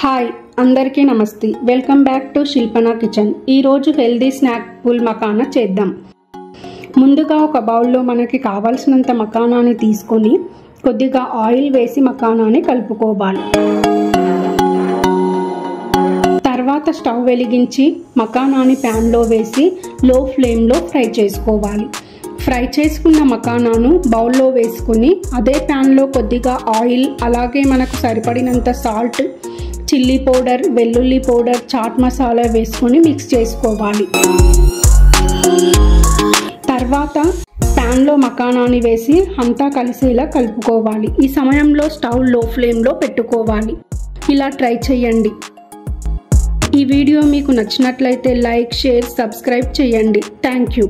Hi అందరికీ నమస్తే welcome back to శిల్పన kitchen. ఈ రోజు హెల్దీ స్నాక్ పూల్ మకానా చేద్దాం। ముందుగా ఒక బౌల్లో మనకి కావాల్సినంత మకానాని తీసుకొని కొద్దిగా ఆయిల్ వేసి మకానాని కలుపుకోవాలి। తర్వాత స్టవ్ వెలిగించి మకానాని ప్యాన్ లో వేసి లో ఫ్లేమ్ లో ఫ్రై చేసుకోవాలి। ఫ్రై చేసుకున్న మకానాను బౌల్లో వేసుకుని అదే ప్యాన్ లో కొద్దిగా ఆయిల్ అలాగే మనకు సరిపడినంత సాల్ట్, చిల్లీ పౌడర్, వెల్లుల్లి పౌడర్, చాట్ మసాలా వేసుకొని మిక్స్ చేసుకోవాలి। తర్వాత ప్యాన్ లో మకానాని వేసి అంతా కలిసేలా కలుపుకోవాలి। ఈ సమయంలో స్టవ్ లో ఫ్లేమ్ లో పెట్టుకోవాలి। ఇలా ట్రై చేయండి। ఈ వీడియో మీకు నచ్చినట్లయితే లైక్, షేర్, సబ్స్క్రైబ్ చేయండి। Thank you.